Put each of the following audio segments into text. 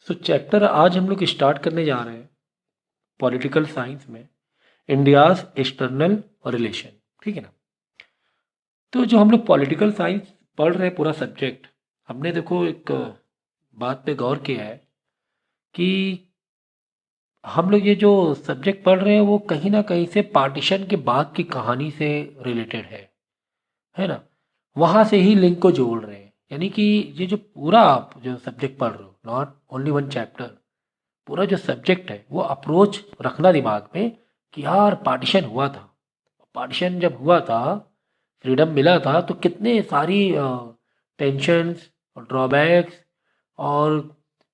Chapter आज हम लोग स्टार्ट करने जा रहे हैं पॉलिटिकल साइंस में इंडियाज एक्सटर्नल रिलेशन। ठीक है ना। तो जो हम लोग पॉलिटिकल साइंस पढ़ रहे हैं पूरा सब्जेक्ट, हमने देखो एक बात पे गौर किया है कि हम लोग ये जो सब्जेक्ट पढ़ रहे हैं वो कहीं ना कहीं से पार्टीशन के बाद की कहानी से रिलेटेड है ना। वहाँ से ही लिंक को जोड़ रहे हैं, यानी कि ये जो पूरा आप जो सब्जेक्ट पढ़ रहे हो, नॉट ओनली वन चैप्टर, पूरा जो सब्जेक्ट है वो अप्रोच रखना दिमाग में कि यार पार्टीशन हुआ था। पार्टीशन जब हुआ था, फ्रीडम मिला था, तो कितने सारी टेंशन्स और ड्रॉबैक्स और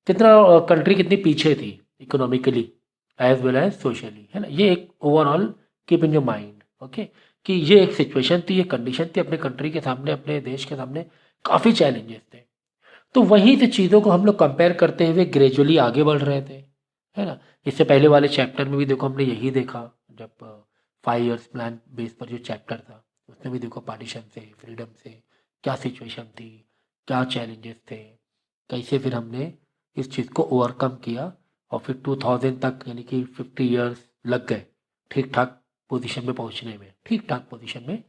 कितना कंट्री कितनी पीछे थी economically as well as socially, है ना। ये एक overall keep in your mind, okay, कि ये एक सिचुएशन थी, ये कंडीशन थी अपने कंट्री के सामने, अपने देश के सामने काफ़ी चैलेंजेस थे। तो वहीं से चीज़ों को हम लोग कंपेयर करते हुए ग्रेजुअली आगे बढ़ रहे थे, है ना। इससे पहले वाले चैप्टर में भी देखो हमने यही देखा, जब 5 इयर्स प्लान बेस पर जो चैप्टर था उसमें भी देखो पार्टीशन से, फ्रीडम से क्या सिचुएशन थी, क्या चैलेंजेस थे, कैसे फिर हमने इस चीज़ को ओवरकम किया और फिर 2000 तक, यानी कि 50 इयर्स लग गए ठीक ठाक पोजीशन में पहुंचने में, ठीक ठाक पोजीशन में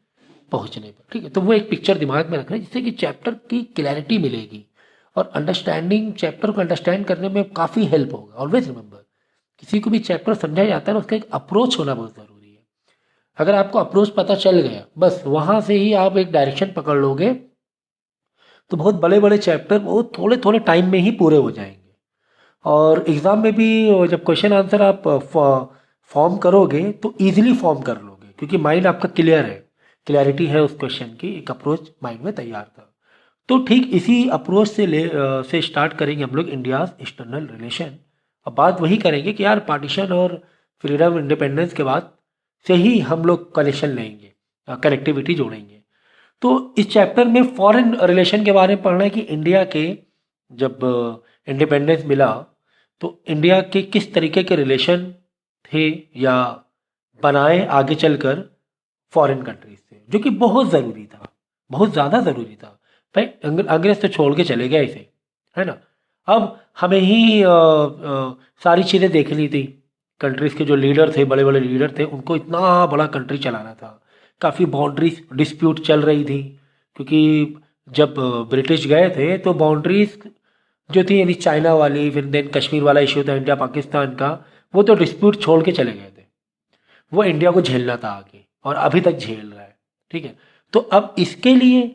पहुंचने पर। ठीक है, तो वो एक पिक्चर दिमाग में रखना है जिससे कि चैप्टर की क्लैरिटी मिलेगी और अंडरस्टैंडिंग, चैप्टर को अंडरस्टैंड करने में काफ़ी हेल्प होगा। ऑलवेज रिमेंबर, किसी को भी चैप्टर समझाया जाता है ना, उसका एक अप्रोच होना बहुत ज़रूरी है। अगर आपको अप्रोच पता चल गया, बस वहाँ से ही आप एक डायरेक्शन पकड़ लोगे, तो बहुत बड़े बड़े चैप्टर बहुत थोड़े थोड़े टाइम में ही पूरे हो जाएंगे। और एग्ज़ाम में भी जब क्वेश्चन आंसर आप फॉर्म करोगे तो ईजिली फॉर्म कर लोगे, क्योंकि माइंड आपका क्लियर है, क्लैरिटी है उस क्वेश्चन की, एक अप्रोच माइंड में तैयार था। तो ठीक इसी अप्रोच से स्टार्ट करेंगे हम लोग इंडियाज एक्सटर्नल रिलेशन। अब बात वही करेंगे कि यार पार्टीशन और फ्रीडम इंडिपेंडेंस के बाद से ही हम लोग कनेक्शन लेंगे, कनेक्टिविटी जोड़ेंगे। तो इस चैप्टर में फॉरेन रिलेशन के बारे में पढ़ना है कि इंडिया के जब इंडिपेंडेंस मिला तो इंडिया के किस तरीके के रिलेशन थे या बनाए आगे चलकर फॉरेन कंट्रीज से, जो कि बहुत ज़रूरी था, बहुत ज़्यादा ज़रूरी था। भाई अंग्रेज तो छोड़ के चले गए इसे, है ना। अब हमें ही सारी चीज़ें देखनी थी। कंट्रीज़ के जो लीडर थे, बड़े बड़े लीडर थे, उनको इतना बड़ा कंट्री चलाना था। काफ़ी बाउंड्रीज डिस्प्यूट चल रही थी, क्योंकि जब ब्रिटिश गए थे तो बाउंड्रीज जो थी, यानी चाइना वाली, फिर देन कश्मीर वाला इशू था इंडिया पाकिस्तान का, वो तो डिस्प्यूट छोड़ के चले गए थे। वो इंडिया को झेलना था आगे, और अभी तक झेल रहा है। ठीक है, तो अब इसके लिए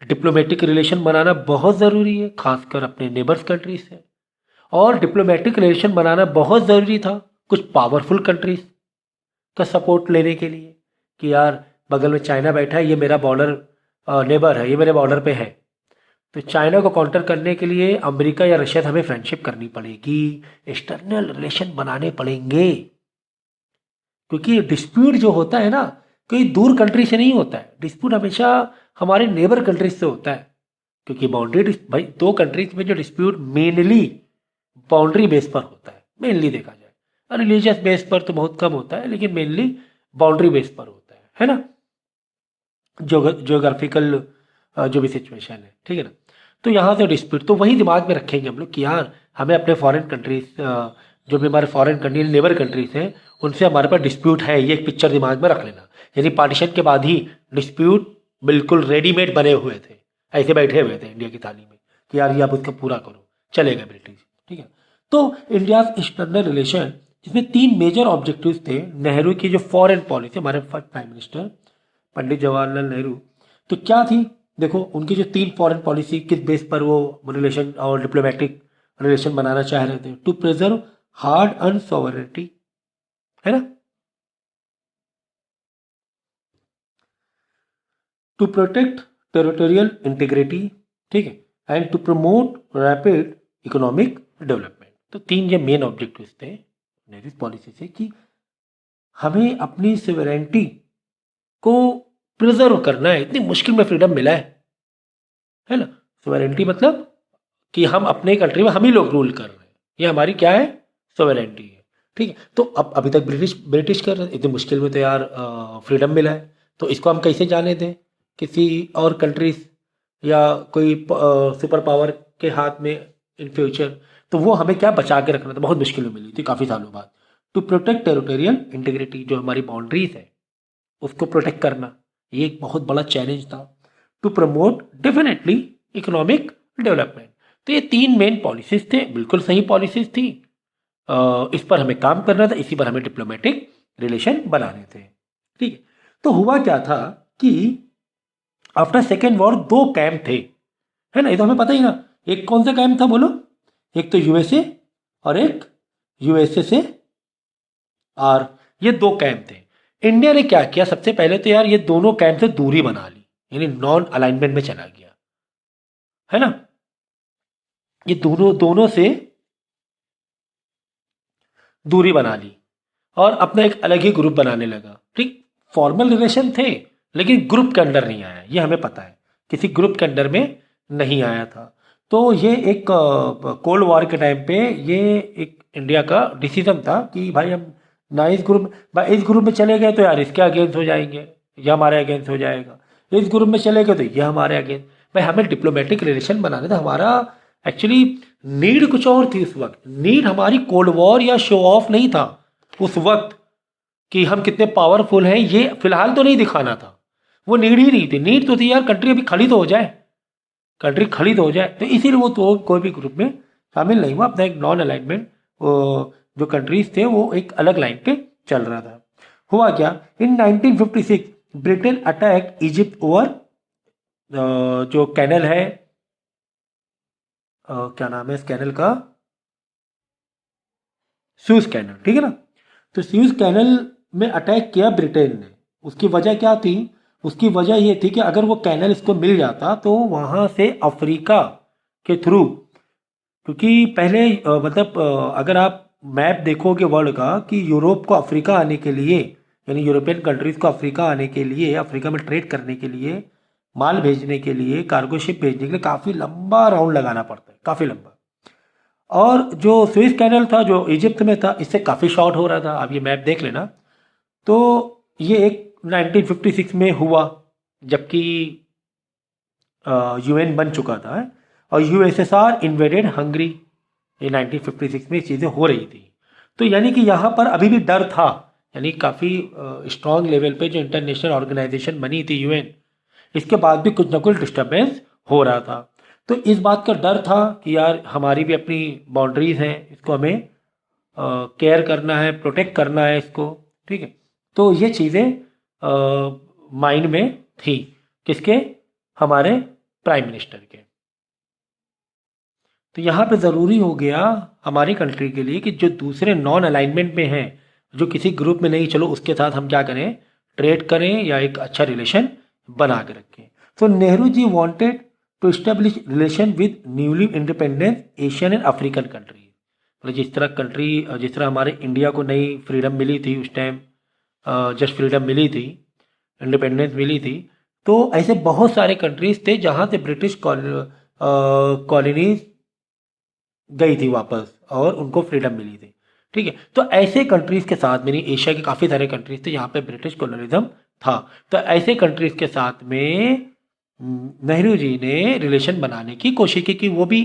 डिप्लोमेटिक रिलेशन बनाना बहुत ज़रूरी है, खासकर अपने नेबर्स कंट्रीज से। और डिप्लोमेटिक रिलेशन बनाना बहुत ज़रूरी था कुछ पावरफुल कंट्रीज का सपोर्ट लेने के लिए, कि यार बगल में चाइना बैठा है, ये मेरा बॉर्डर नेबर है, ये मेरे बॉर्डर पे है। तो चाइना को काउंटर करने के लिए अमेरिका या रशिया से हमें फ्रेंडशिप करनी पड़ेगी, एक्सटर्नल रिलेशन बनाने पड़ेंगे। क्योंकि डिस्प्यूट जो होता है ना, कोई दूर कंट्री से नहीं होता है, डिस्प्यूट हमेशा हमारे नेबर कंट्रीज से होता है। क्योंकि बाउंड्री, भाई दो कंट्रीज में जो डिस्प्यूट मेनली बाउंड्री बेस पर होता है, मेनली देखा जाए, रिलीजियस बेस पर तो बहुत कम होता है, लेकिन मेनली बाउंड्री बेस पर होता है ना। जोग्राफिकल जो भी सिचुएशन है, ठीक है ना। तो यहाँ से डिस्प्यूट, तो वही दिमाग में रखेंगे हम लोग कि यार हमें अपने फॉरेन कंट्रीज, जो भी हमारे फॉरेन कंट्री नेबर कंट्रीज हैं, उनसे हमारे पास डिस्प्यूट है, ये एक पिक्चर दिमाग में रख लेना। यानी पार्टीशन के बाद ही डिस्प्यूट बिल्कुल रेडीमेड बने हुए थे, ऐसे बैठे हुए थे इंडिया की थाली में कि यार ये आप उसका पूरा करो, चले गए ब्रिटिश। ठीक है, तो इंडिया एक्सटर्नल रिलेशन, जिसमें 3 मेजर ऑब्जेक्टिव्स थे। नेहरू की जो फॉरेन पॉलिसी, हमारे first prime minister Pandit Jawaharlal Nehru, तो क्या थी, देखो उनकी जो 3 फॉरेन पॉलिसी किस बेस पर वो रिलेशन और डिप्लोमेटिक रिलेशन बनाना चाह रहे थे। To preserve hard earn sovereignty, है ना, टू प्रोटेक्ट टेरिटोरियल इंटीग्रिटी, ठीक है, and to promote rapid economic development. तो 3 ये मेन ऑब्जेक्टिव्स थे नेहरू पॉलिसी से, कि हमें अपनी सिवरेंटी को प्रिजर्व करना है, इतनी मुश्किल में फ्रीडम मिला है ना। सोवेरेंटी मतलब कि हम अपने कंट्री में हम ही लोग रूल कर रहे हैं, ये हमारी क्या है, सोवेरेंटी है। ठीक है, तो अब अभी तक ब्रिटिश ब्रिटिश कर रहे हैं, इतनी मुश्किल में तो यार फ्रीडम मिला है, तो इसको हम कैसे जाने दें किसी और कंट्रीज या कोई सुपर पावर के हाथ में इन फ्यूचर। तो वो हमें क्या बचा के रखना था, बहुत मुश्किल में मिली थी काफ़ी सालों बाद। टू प्रोटेक्ट टेरिटोरियल इंटीग्रिटी, जो हमारी बाउंड्रीज है उसको प्रोटेक्ट करना, ये एक बहुत बड़ा चैलेंज था। To promote definitely economic development. तो ये 3 मेन पॉलिसीज थे, बिल्कुल सही पॉलिसीज थी। इस पर हमें काम करना था, इसी पर हमें डिप्लोमेटिक रिलेशन बनाने थे। ठीक है, तो हुआ क्या था कि आफ्टर सेकेंड वॉर 2 कैंप थे, है ना, ये तो हमें पता ही ना। एक कौन सा कैंप था बोलो? एक तो यूएसए और एक यूएसए से आर, ये 2 कैंप थे। इंडिया ने क्या किया, सबसे पहले तो यार ये दोनों कैंप से दूरी बना ली, यानी नॉन अलाइनमेंट में चला गया, है ना। ये दोनों दोनों से दूरी बना ली और अपना एक अलग ही ग्रुप बनाने लगा। ठीक, फॉर्मल रिलेशन थे लेकिन ग्रुप के अंडर नहीं आया, ये हमें पता है, किसी ग्रुप के अंडर में नहीं आया था। तो ये एक कोल्ड वॉर के टाइम पे ये एक इंडिया का डिसीजन था कि भाई हम ना इस ग्रुप में चले गए तो यार इसके अगेंस्ट हो जाएंगे, ये हमारे अगेंस्ट हो जाएगा, इस ग्रुप में चले गए तो ये हमारे अगेंस्ट। भाई हमें डिप्लोमेटिक रिलेशन बनाना था, हमारा एक्चुअली नीड कुछ और थी उस वक्त। नीड हमारी कोल्ड वॉर या शो ऑफ नहीं था उस वक्त कि हम कितने पावरफुल हैं, ये फिलहाल तो नहीं दिखाना था, वो नीड ही नहीं थी। नीड तो थी यार कंट्री अभी खड़ी तो हो जाए, कंट्री खड़ी तो हो जाए। तो इसीलिए वो तो कोई भी ग्रुप में शामिल नहीं हुआ, अपना एक नॉन अलाइनमेंट, जो कंट्रीज थे वो एक अलग लाइन पे चल रहा था। हुआ क्या, इन 1956 ब्रिटेन अटैक इजिप्ट ओवर जो कैनल है, क्या नाम है इस कैनल का, स्यूज कैनल, ठीक है ना। तो स्यूज कैनल में अटैक किया ब्रिटेन ने। उसकी वजह क्या थी? उसकी वजह ये थी कि अगर वो कैनल इसको मिल जाता तो वहां से अफ्रीका के थ्रू, क्योंकि पहले मतलब अगर आप मैप देखोगे वर्ल्ड का, कि यूरोप को अफ्रीका आने के लिए, यानी यूरोपियन कंट्रीज को अफ्रीका आने के लिए, अफ्रीका में ट्रेड करने के लिए, माल भेजने के लिए, कार्गो शिप भेजने के लिए काफ़ी लंबा राउंड लगाना पड़ता है, काफ़ी लंबा। और जो स्विस कैनल था जो इजिप्ट में था, इससे काफ़ी शॉर्ट हो रहा था, आप ये मैप देख लेना। तो ये एक 1956 में हुआ, जबकि यूएन बन चुका था, और यूएसएसआर इन्वेडेड हंगरी, ये 1956 में चीज़ें हो रही थी। तो यानी कि यहाँ पर अभी भी डर था, यानी काफ़ी स्ट्रॉन्ग लेवल पे जो इंटरनेशनल ऑर्गेनाइजेशन बनी थी यूएन, इसके बाद भी कुछ ना कुछ डिस्टर्बेंस हो रहा था। तो इस बात का डर था कि यार हमारी भी अपनी बाउंड्रीज हैं, इसको हमें केयर करना है, प्रोटेक्ट करना है इसको, ठीक है। तो ये चीज़ें माइंड में थी, किसके? हमारे प्राइम मिनिस्टर के। तो यहाँ पे ज़रूरी हो गया हमारी कंट्री के लिए कि जो दूसरे नॉन अलाइनमेंट में हैं, जो किसी ग्रुप में नहीं, चलो उसके साथ हम क्या करें, ट्रेड करें या एक अच्छा रिलेशन बना के रखें। तो Nehru ji wanted to establish relation with newly independent Asian and African country. मतलब जिस तरह हमारे इंडिया को नई फ्रीडम मिली थी उस टाइम, जस्ट फ्रीडम मिली थी, इंडिपेंडेंस मिली थी, तो ऐसे बहुत सारे कंट्रीज थे जहाँ से ब्रिटिश कॉलोनीज गई थी वापस और उनको फ्रीडम मिली थी, ठीक है। तो ऐसे कंट्रीज के साथ, मेरी एशिया के काफ़ी सारे कंट्रीज थे यहाँ पे ब्रिटिश कॉलोनिज्म था, तो ऐसे कंट्रीज के साथ में नेहरू जी ने रिलेशन बनाने की कोशिश की कि वो भी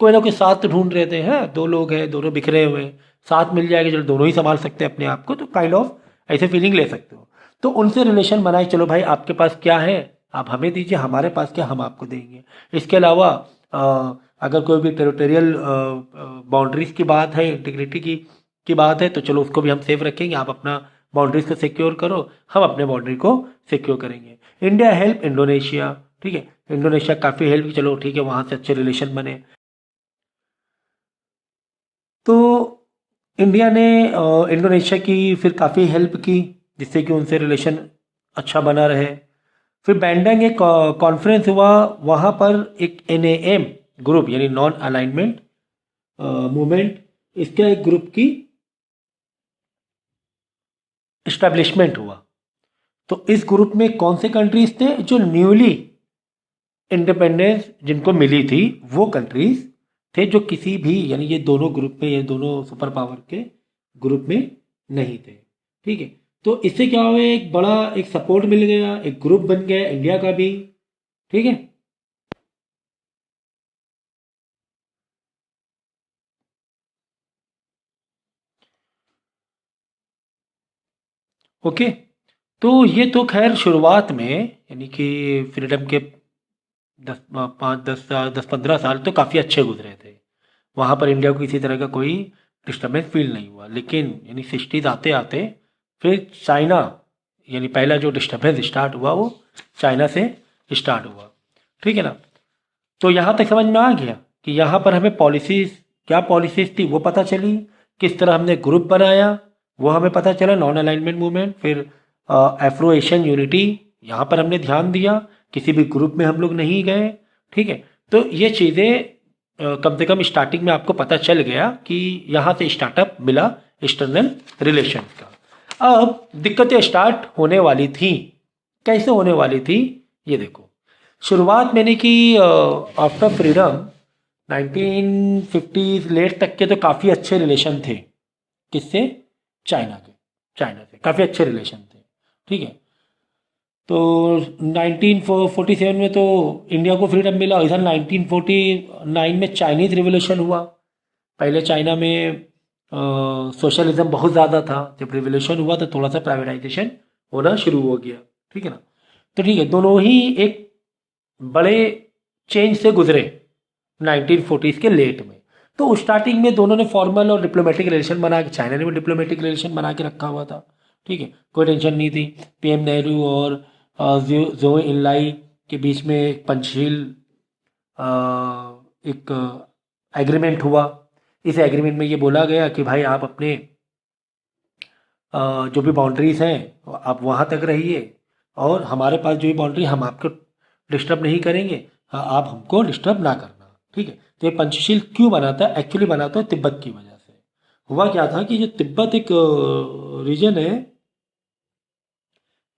कोई ना कोई साथ ढूंढ रहे थे, हैं 2 लोग हैं, दोनों बिखरे हुए हैं, साथ मिल जाएगा, चलो दोनों ही संभाल सकते हैं अपने आप को, तो काइंड ऑफ ऐसे फीलिंग ले सकते हो। तो उनसे रिलेशन बनाए, चलो भाई आपके पास क्या है आप हमें दीजिए, हमारे पास क्या हम आपको देंगे। इसके अलावा अगर कोई भी टेरिटोरियल बाउंड्रीज की बात है, इंटीग्रिटी की बात है, तो चलो उसको भी हम सेफ रखेंगे, आप अपना बाउंड्रीज को सिक्योर करो, हम अपने बाउंड्री को सिक्योर करेंगे। इंडिया हेल्प इंडोनेशिया, ठीक है, इंडोनेशिया काफ़ी हेल्प की, चलो ठीक है, वहाँ से अच्छे रिलेशन बने। तो इंडिया ने इंडोनेशिया की फिर काफ़ी हेल्प की, जिससे कि उनसे रिलेशन अच्छा बना रहे। फिर बैंडंग एक कॉन्फ्रेंस हुआ, वहाँ पर एक एनएएम ग्रुप, यानी नॉन अलाइनमेंट मूवमेंट, इसका एक ग्रुप की इस्टेब्लिशमेंट हुआ। तो इस ग्रुप में कौन से कंट्रीज थे? जो न्यूली इंडिपेंडेंस जिनको मिली थी वो कंट्रीज थे, जो किसी भी, यानी ये दोनों ग्रुप में, ये दोनों सुपर पावर के ग्रुप में नहीं थे, ठीक है। तो इससे क्या हुआ, एक बड़ा एक सपोर्ट मिल गया, एक ग्रुप बन गया इंडिया का भी, ठीक है। ओके। तो ये तो खैर शुरुआत में, यानी कि फ्रीडम के 10-15 साल तो काफ़ी अच्छे गुजरे थे। वहाँ पर इंडिया को किसी तरह का कोई डिस्टर्बेंस फील नहीं हुआ। लेकिन यानी 60s आते आते फिर चाइना, यानी पहला जो डिस्टर्बेंस स्टार्ट हुआ वो चाइना से स्टार्ट हुआ। ठीक है ना। तो यहाँ तक समझ में आ गया कि यहाँ पर हमें पॉलिसीज़, क्या पॉलिसीज़ थी वो पता चली, किस तरह हमने ग्रुप बनाया वो हमें पता चला, नॉन अलाइनमेंट मूवमेंट, फिर एफ्रो एशियन यूनिटी, यहाँ पर हमने ध्यान दिया, किसी भी ग्रुप में हम लोग नहीं गए। ठीक है। तो ये चीज़ें कम से कम स्टार्टिंग में आपको पता चल गया कि यहाँ से स्टार्टअप मिला एक्सटर्नल रिलेशन का। अब दिक्कतें स्टार्ट होने वाली थी। कैसे होने वाली थी ये देखो। शुरुआत मैंने की आफ्टर फ्रीडम 1950s लेट तक के तो काफ़ी अच्छे रिलेशन थे। किससे? चाइना के। चाइना से काफ़ी अच्छे रिलेशन थे। ठीक है। तो 1947 में तो इंडिया को फ्रीडम मिला, इधर 1949 में चाइनीज़ रिवोल्यूशन हुआ। पहले चाइना में सोशलिज्म बहुत ज़्यादा था, जब रिवोल्यूशन हुआ तो थोड़ा सा प्राइवेटाइजेशन होना शुरू हो गया। ठीक है ना। तो ठीक है, दोनों ही एक बड़े चेंज से गुजरे 1940s के लेट में। तो स्टार्टिंग में दोनों ने फॉर्मल और डिप्लोमेटिक रिलेशन बना के, चाइना ने भी डिप्लोमेटिक रिलेशन बना के रखा हुआ था। ठीक है, कोई टेंशन नहीं थी। पीएम नेहरू और जो इनलाई के बीच में एक पंचशील एक एग्रीमेंट हुआ। इस एग्रीमेंट में ये बोला गया कि भाई आप अपने जो भी बाउंड्रीज हैं आप वहाँ तक रहिए, और हमारे पास जो भी बाउंड्री हम आपको डिस्टर्ब नहीं करेंगे, आप हमको डिस्टर्ब ना करना। ठीक है। तो ये पंचशील क्यों बना था? एक्चुअली बना था तिब्बत की वजह से। हुआ क्या था कि जो तिब्बत एक रीजन है,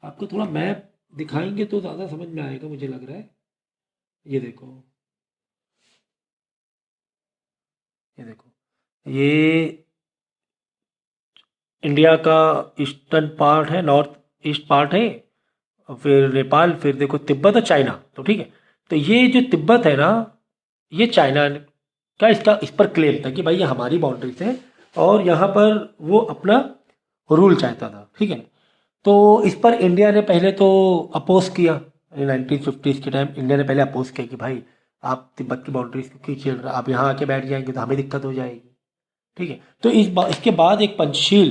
आपको थोड़ा मैप दिखाएंगे तो ज़्यादा समझ में आएगा मुझे लग रहा है। ये देखो, ये देखो, ये इंडिया का ईस्टर्न पार्ट है, नॉर्थ ईस्ट पार्ट है, और फिर नेपाल, फिर देखो तिब्बत और चाइना। तो ठीक है, तो ये जो तिब्बत है ना, ये चाइना का इसका इस पर क्लेम था कि भाई ये हमारी बाउंड्रीज है, और यहाँ पर वो अपना रूल चाहता था। ठीक है। तो इस पर इंडिया ने पहले तो अपोज किया। 1950s के टाइम इंडिया ने पहले अपोज किया कि भाई आप तिब्बत की बाउंड्रीज को क्यों छेड़ रहे, आप यहाँ आके बैठ जाएंगे तो हमें दिक्कत हो जाएगी। ठीक है। तो इसके बाद एक पंचशील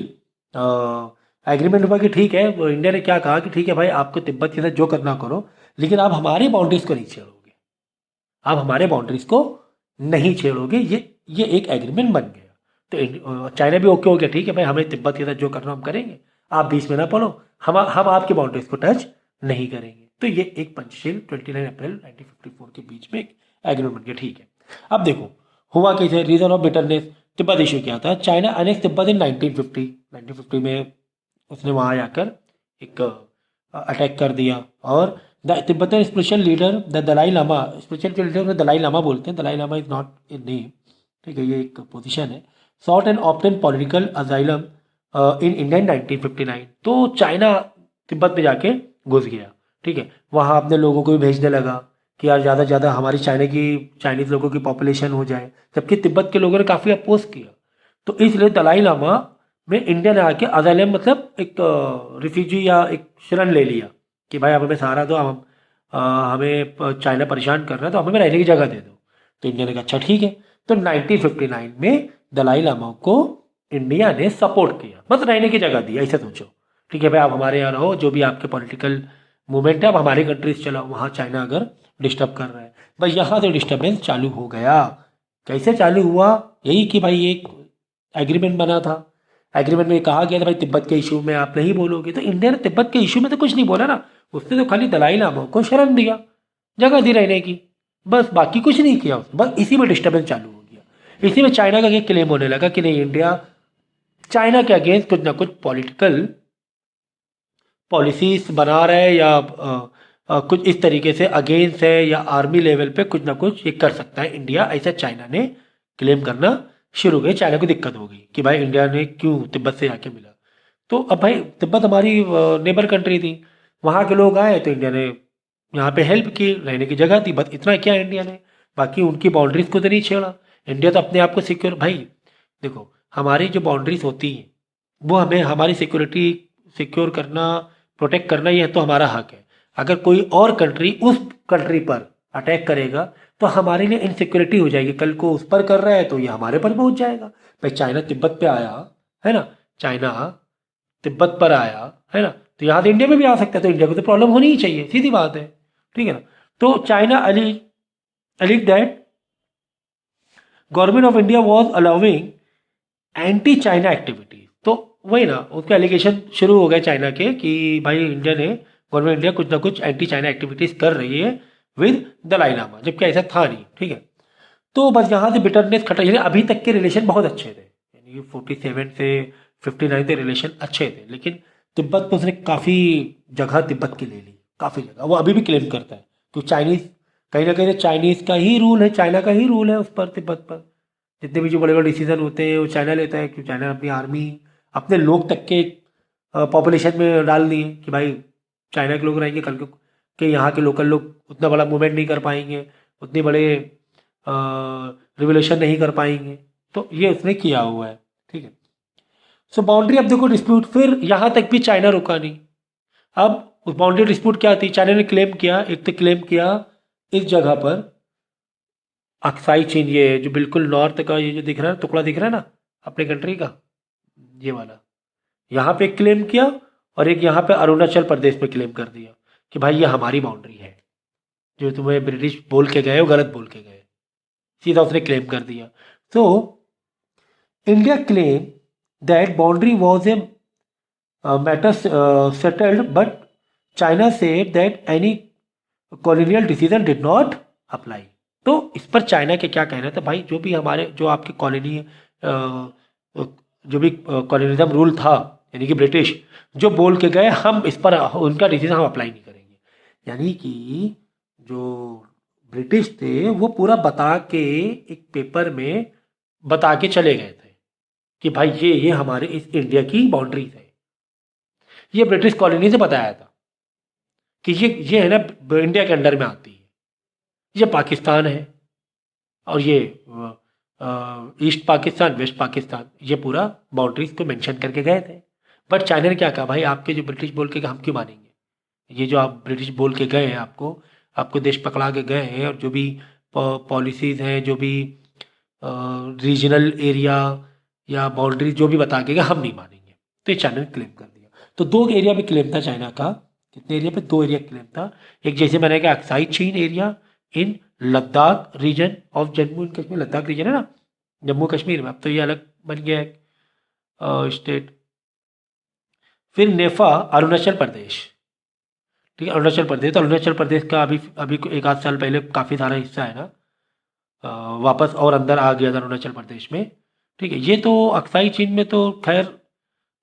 एग्रीमेंट हुआ कि ठीक है, वो इंडिया ने क्या कहा कि ठीक है भाई, आपको तिब्बत के साथ जो करना करो, लेकिन आप हमारी बाउंड्रीज को नहीं छेड़ोगे, आप हमारे बाउंड्रीज को नहीं छेड़ोगे। ये एक एग्रीमेंट बन गया। तो चाइना भी ओके हो गया, ठीक है भाई, हमें तिब्बत के साथ जो करना हम करेंगे, आप बीच में ना पड़ो, हम आपकी बाउंड्रीज को टच नहीं करेंगे। तो ये एक पंचशील 29 अप्रैल 1954 के बीच में एक एग्रीमेंट बन गया। ठीक है। अब देखो हुआ कैसे, reason of bitterness. Tibet issue क्या था? चाइना अनेक्स तिब्बत इन 1950 में उसने वहाँ आकर एक अटैक कर दिया, और the Tibetan spiritual leader the Dalai Lama, spiritual leader उन्हें दलाई लामा बोलते हैं, Dalai Lama is not a name. ठीक है, ये एक पोजीशन है। Sought and obtained political asylum in India in 1959। तो चाइना तिब्बत में जाके घुस गया। ठीक है। वहाँ अपने लोगों को भी भेजने लगा कि यार ज़्यादा से ज़्यादा हमारी चाइनीज़ लोगों की पॉपुलेशन हो जाए, जबकि तिब्बत के लोगों ने काफ़ी अपोज किया। तो इसलिए दलाई लामा में इंडिया ने आके अजाइलम मतलब एक रिफ्यूजी या एक शरण ले लिया कि भाई आप हमें सहारा दो, हमें चाइना परेशान कर रहा है तो हमें रहने की जगह दे दो। तो इंडिया ने कहा अच्छा ठीक है। तो 1959 में दलाई लामा को इंडिया ने सपोर्ट किया, बस रहने की जगह दी, ऐसे सोचो। ठीक है भाई, आप हमारे यहाँ रहो, जो भी आपके पॉलिटिकल मूवमेंट है आप हमारी कंट्री से चलाओ, वहाँ चाइना अगर डिस्टर्ब कर रहा है। बस यहाँ से डिस्टर्बेंस चालू हो गया। कैसे चालू हुआ? यही कि भाई एक एग्रीमेंट बना था, एग्रीमेंट में कहा गया था भाई तिब्बत के इशू में आप नहीं बोलोगे। तो इंडिया ने तिब्बत के इशू में तो कुछ नहीं बोला ना, उसने तो खाली दलाई लामा को शरण दिया, जगह दी रहने की, बस बाकी कुछ नहीं किया उसने। बस इसी में डिस्टर्बेंस चालू हो गया। इसी में चाइना का ये क्लेम होने लगा कि नहीं, इंडिया चाइना के अगेंस्ट कुछ ना कुछ पॉलिटिकल पॉलिसीज बना रहा है, या कुछ इस तरीके से अगेंस्ट है, या आर्मी लेवल पे कुछ ना कुछ ये कर सकता है इंडिया, ऐसा चाइना ने क्लेम करना शुरू हो गई। चाइना को दिक्कत हो गई कि भाई इंडिया ने क्यों तिब्बत से आके मिला। तो अब भाई तिब्बत हमारी नेबर कंट्री थी, वहाँ के लोग आए तो इंडिया ने यहाँ पे हेल्प की, रहने की जगह दी, बस इतना किया इंडिया ने, बाकी उनकी बाउंड्रीज को तो नहीं छेड़ा। इंडिया तो अपने आप को सिक्योर, भाई देखो हमारी जो बाउंड्रीज होती हैं वो हमें हमारी सिक्योरिटी सिक्योर करना, प्रोटेक्ट करना, ये तो हमारा हक है। अगर कोई और कंट्री उस कंट्री पर अटैक करेगा तो हमारे लिए इनसिक्योरिटी हो जाएगी। कल को उस पर कर रहा है तो ये हमारे पर पहुंच जाएगा। भाई चाइना तिब्बत पे आया है ना, चाइना तिब्बत पर आया है ना, तो यहाँ तो इंडिया में भी आ सकता है, तो इंडिया को तो प्रॉब्लम होनी ही चाहिए, सीधी बात है, ठीक है ना। तो China alleged that government of India was allowing anti China activities. तो वही ना, उसका एलिगेशन शुरू हो गया चाइना के कि भाई इंडिया ने, गवर्नमेंट इंडिया कुछ ना कुछ एंटी चाइना एक्टिविटीज कर रही है विद दलाई लामा, जबकि ऐसा था नहीं, ठीक है। तो बस यहाँ से बिटरनेस खटा, यानी अभी तक के रिलेशन बहुत अच्छे थे, यानी 47 से 59 के रिलेशन अच्छे थे, लेकिन तिब्बत में उसने काफ़ी जगह तिब्बत की ले ली, काफ़ी जगह वो अभी भी क्लेम करता है, क्योंकि चाइनीज़ कहीं ना कहीं चाइनीज़ का ही रूल है, चाइना का ही रूल है उस पर, तिब्बत पर। जितने भी जो बड़े बड़े डिसीजन होते हैं वो चाइना लेता है, क्योंकि चाइना अपनी आर्मी, अपने लोग तक के पॉपुलेशन में डाल दिए कि भाई चाइना के लोग रहेंगे, कल के यहाँ के लोकल लोग उतना बड़ा मूवमेंट नहीं कर पाएंगे, उतने बड़े रिवोल्यूशन नहीं कर पाएंगे, तो ये उसने किया हुआ है, ठीक है। सो बाउंड्री, अब देखो डिस्प्यूट, फिर यहाँ तक भी चाइना रुका नहीं। अब उस बाउंड्री डिस्प्यूट क्या थी, चाइना ने क्लेम किया, एक तो क्लेम किया इस जगह पर अक्साई चीन, ये जो बिल्कुल नॉर्थ का ये जो दिख रहा है टुकड़ा दिख रहा है ना अपने कंट्री का, ये वाला, यहाँ पे क्लेम किया, और एक यहाँ पे अरुणाचल प्रदेश में क्लेम कर दिया कि भाई ये हमारी बाउंड्री है, जो तुम्हें ब्रिटिश बोल के गए वो गलत बोल के गए, सीधा उसने क्लेम कर दिया। तो India claim that boundary was a matter settled, but China said that any colonial decision did not apply. तो इस पर चाइना के क्या कहना था, भाई जो भी हमारे, जो आपके कॉलोनी, जो भी कॉलोनिज्म रूल था, यानी कि ब्रिटिश जो बोल के गए, हम इस पर उनका डिसीजन हम अप्लाई नहीं करेंगे। यानी कि जो ब्रिटिश थे वो पूरा बता के, एक पेपर में बता के चले गए थे कि भाई ये हमारे इस इंडिया की बाउंड्रीज है। ये ब्रिटिश कॉलोनी से बताया था कि ये है ना इंडिया के अंडर में आती है, ये पाकिस्तान है, और ये ईस्ट पाकिस्तान, वेस्ट पाकिस्तान, ये पूरा बाउंड्रीज को मेंशन करके गए थे। बट चाइना ने क्या कहा, भाई आपके जो ब्रिटिश बोल के हम क्यों मानेंगे, ये जो आप ब्रिटिश बोल के गए हैं, आपको देश पकड़ा के गए हैं, और जो भी पॉलिसीज़ हैं, जो भी रीजनल एरिया या बाउंड्री जो भी बता के गए, हम नहीं मानेंगे। तो ये चाइना ने क्लेम कर दिया। तो 2 एरिया में क्लेम था चाइना का, कितने एरिया पे, 2 एरिया क्लेम था। एक जैसे मैंने कहा Aksai Chin area in Ladakh region of Jammu and Kashmir, Ladakh region है ना जम्मू कश्मीर में, अब तो ये अलग बन गया है स्टेट। फिर नेफा अरुणाचल प्रदेश, ठीक है, अरुणाचल प्रदेश, तो अरुणाचल प्रदेश का अभी एक आध साल पहले काफ़ी सारा हिस्सा है ना वापस और अंदर आ गया था अरुणाचल प्रदेश में, ठीक है। ये तो अक्साई चीन में तो खैर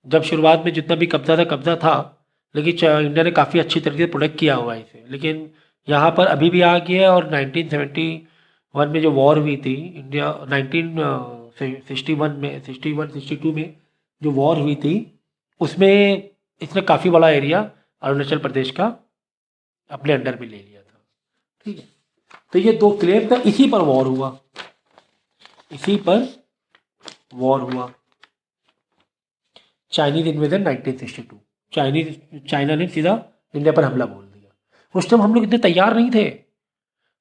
जब शुरुआत में जितना भी कब्जा था, लेकिन इंडिया ने काफ़ी अच्छी तरीके से प्रोटेक्ट किया हुआ है इसे, लेकिन यहाँ पर अभी भी आ गया है। और 1971 में जो वॉर हुई थी, इंडिया 1961 में, 62 में जो वॉर हुई थी, उसमें इसने काफ़ी बड़ा एरिया अरुणाचल प्रदेश का अपने अंडर में ले लिया था, ठीक है। तो ये 2 क्लेम था, इसी पर वॉर हुआ, चाइनीज इन्वेजन 1962, चाइना ने सीधा इंडिया पर हमला बोल दिया। उस टाइम हम लोग इतने तैयार नहीं थे,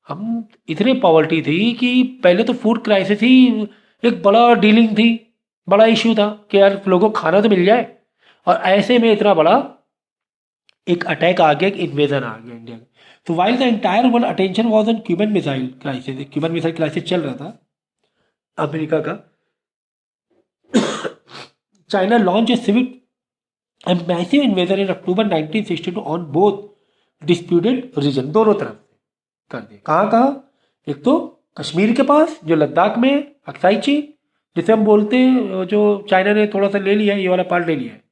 हम इतने पॉवर्टी थी कि पहले तो फूड क्राइसिस ही एक बड़ा डीलिंग थी, बड़ा इश्यू था कि यार लोगों को खाना तो मिल जाए, और ऐसे में इतना बड़ा एक अटैक आ गया, एक इन्वेजन आ गया इंडिया में। तो while the entire world attention was on Cuban missile crisis, Cuban missile crisis चल रहा था अमेरिका का, China launch a civic and massive invasion in October 1962 on both disputed region, दोनों तरफ से कर दिया। कहाँ, एक तो कश्मीर के पास जो लद्दाख में अक्साई चीन, जिसे हम बोलते हैं, जो चाइना ने थोड़ा सा ले लिया है, ये वाला पार्ट ले लिया है,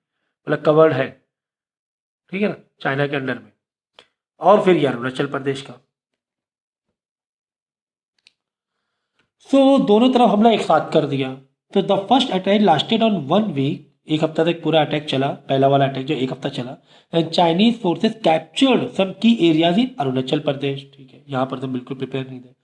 मतलब कवर्ड है, ठीक है ना, चाइना के अंडर में। और फिर यार अरुणाचल प्रदेश का, सो दोनों तरफ हमला एक साथ कर दिया। तो the first attack lasted on 1 week, एक हफ्ता तक पूरा अटैक चला, पहला वाला अटैक जो एक हफ्ता चला, एंड चाइनीज फोर्सेस कैप्चर्ड सम की एरियाज इन अरुणाचल प्रदेश, ठीक है, यहाँ पर तो बिल्कुल प्रिपेयर नहीं थे।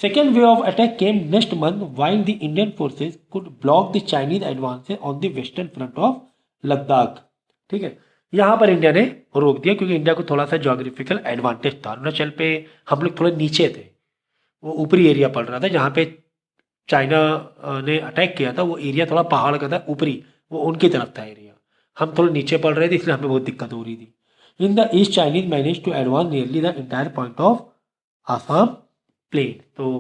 Second way of attack came next month while the Indian forces could block the Chinese advances on the western front of Ladakh, ठीक है। यहाँ पर इंडिया ने रोक दिया क्योंकि इंडिया को थोड़ा सा ज्योग्राफिकल एडवांटेज था। अरुणाचल पे हम लोग थोड़े नीचे थे, वो ऊपरी एरिया पड़ रहा था। जहाँ पे चाइना ने अटैक किया था वो एरिया थोड़ा पहाड़ का था, ऊपरी, वो उनकी तरफ था एरिया। हम थोड़े नीचे पड़ रहे थे, इसलिए हमें बहुत दिक्कत हो रही थी। In the east Chinese manage to advance nearly the entire point of Assam plain. तो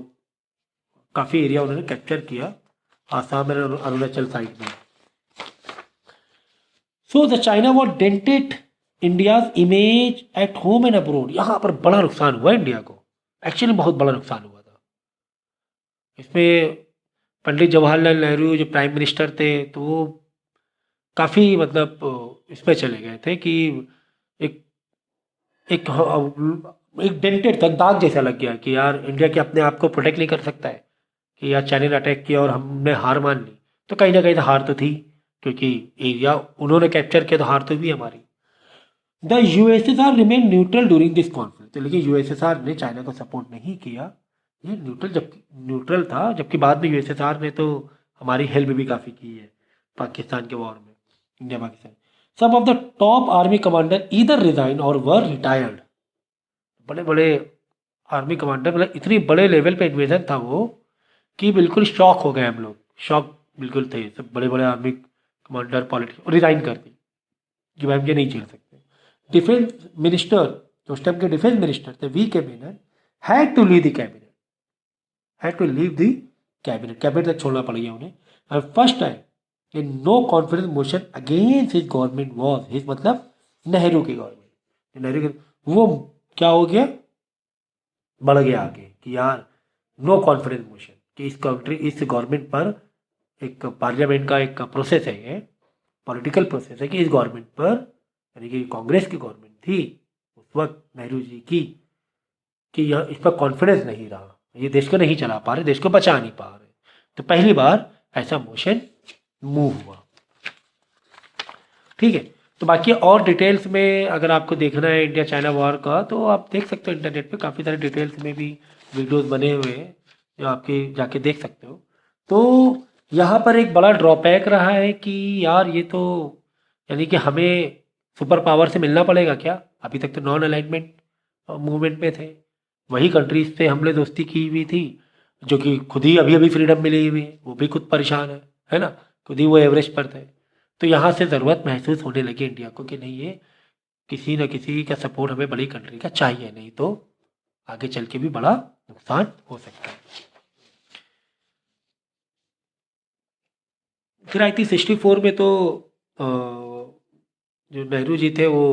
काफ़ी एरिया उन्होंने कैप्चर किया आसाम और अरुणाचल साइड में। So the China war dented India's image at home and abroad. यहाँ पर बड़ा नुकसान हुआ इंडिया को, एक्चुअली बहुत बड़ा नुकसान हुआ था इसमें। पंडित जवाहरलाल नेहरू जो प्राइम मिनिस्टर थे तो वो काफ़ी मतलब इसमें चले गए थे कि एक एक एक डेंटेड था, दाग जैसा लग गया कि यार इंडिया के अपने आप को प्रोटेक्ट नहीं कर सकता है, कि यार चाइना ने अटैक किया और हमने हार मान ली। तो कहीं ना कहीं तो हार तो थी, क्योंकि एरिया उन्होंने कैप्चर किया तो हार तो भी हमारी। The USSR remain neutral during this conflict. लेकिन यूएसएसआर ने चाइना को सपोर्ट नहीं किया, ये न्यूट्रल था। जबकि बाद में यूएसएसआर ने तो हमारी हेल्प भी काफ़ी की है पाकिस्तान के वॉर में, India Pakistan. Some of the top army commander either resign or were retired. बड़े बड़े आर्मी कमांडर, मतलब इतनी बड़े लेवल पे इन्वेजन था वो कि बिल्कुल शॉक हो गए हम लोग, शॉक बिल्कुल थे। सब बड़े बड़े आर्मी कमांडर पॉलिटिक्स रिजाइन कर दी कि भाई हम ये नहीं झेल सकते। डिफेंस मिनिस्टर, जो उस टाइम के डिफेंस मिनिस्टर थे V K Menon, had to leave the cabinet, had to leave the cabinet, cabinet तक छोड़ना पड़ गया उन्हें। And first time in no confidence motion against his government was his, मतलब नेहरू की गवर्नमेंट, नेहरू के वो क्या हो गया, बढ़ गया आगे कि यार नो कॉन्फिडेंस मोशन, कि इस कंट्री, इस गवर्नमेंट पर एक पार्लियामेंट का एक प्रोसेस है, ये पॉलिटिकल प्रोसेस है कि इस गवर्नमेंट पर, यानी कि कांग्रेस की गवर्नमेंट थी उस वक्त नेहरू जी की, कि यह इस पर कॉन्फिडेंस नहीं रहा, ये देश को नहीं चला पा रहे, देश को बचा नहीं पा रहे। तो पहली बार ऐसा मोशन मूव हुआ। ठीक है, तो बाकी और डिटेल्स में अगर आपको देखना है इंडिया चाइना वॉर का तो आप देख सकते हो इंटरनेट पे, काफ़ी सारे डिटेल्स में भी वीडियोस बने हुए हैं जो आपके जाके देख सकते हो। तो यहाँ पर एक बड़ा ड्रॉबैक रहा है कि यार ये तो, यानी कि हमें सुपर पावर से मिलना पड़ेगा क्या। अभी तक तो नॉन अलाइनमेंट मूवमेंट में थे, वही कंट्रीज से हमने दोस्ती की हुई थी जो कि खुद ही अभी अभी फ्रीडम मिली हुई है, वो भी खुद परेशान है ना, खुद ही वो एवरेज पर थे। तो यहाँ से ज़रूरत महसूस होने लगी इंडिया को कि नहीं, ये किसी न किसी का सपोर्ट हमें बड़ी कंट्री का चाहिए, नहीं तो आगे चल के भी बड़ा नुकसान हो सकता है। फिर आई थी 64 में तो जो नेहरू जी थे वो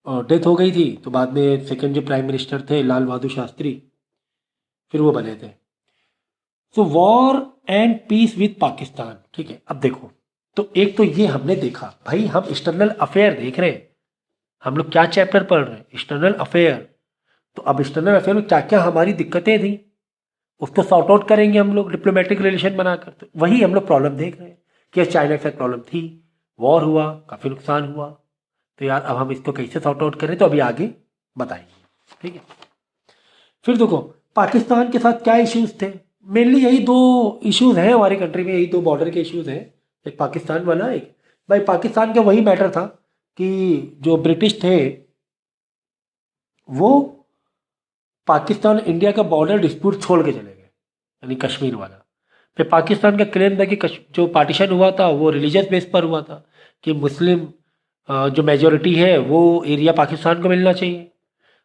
डेथ हो गई थी, तो बाद में सेकंड जो प्राइम मिनिस्टर थे लाल बहादुर शास्त्री, फिर वो बने थे। So war and peace with Pakistan. ठीक है, अब देखो, तो एक तो ये हमने देखा, भाई हम एक्सटर्नल अफेयर देख रहे हैं, हम लोग क्या चैप्टर पढ़ रहे हैं, एक्सटर्नल अफेयर। तो अब एक्सटर्नल अफेयर में क्या क्या हमारी दिक्कतें थी उसको सॉर्ट आउट करेंगे हम लोग डिप्लोमेटिक रिलेशन बनाकर। तो वही हम लोग प्रॉब्लम देख रहे हैं कि चाइना के साथ प्रॉब्लम थी, वॉर हुआ, काफ़ी नुकसान हुआ, तो यार अब हम इसको कैसे सॉर्ट आउट करें, तो अभी आगे बताएंगे। ठीक है, फिर देखो पाकिस्तान के साथ क्या इश्यूज थे, मेनली यही दो इश्यूज हैं हमारी कंट्री में, यही दो बॉर्डर के इश्यूज हैं, एक पाकिस्तान वाला, एक भाई पाकिस्तान का वही मैटर था कि जो ब्रिटिश थे वो पाकिस्तान इंडिया का बॉर्डर डिस्प्यूट छोड़ के चले गए, यानी कश्मीर वाला। फिर पाकिस्तान का क्लेम था कि जो पार्टीशन हुआ था वो रिलीजियस बेस पर हुआ था, कि मुस्लिम जो मेजोरिटी है वो एरिया पाकिस्तान को मिलना चाहिए।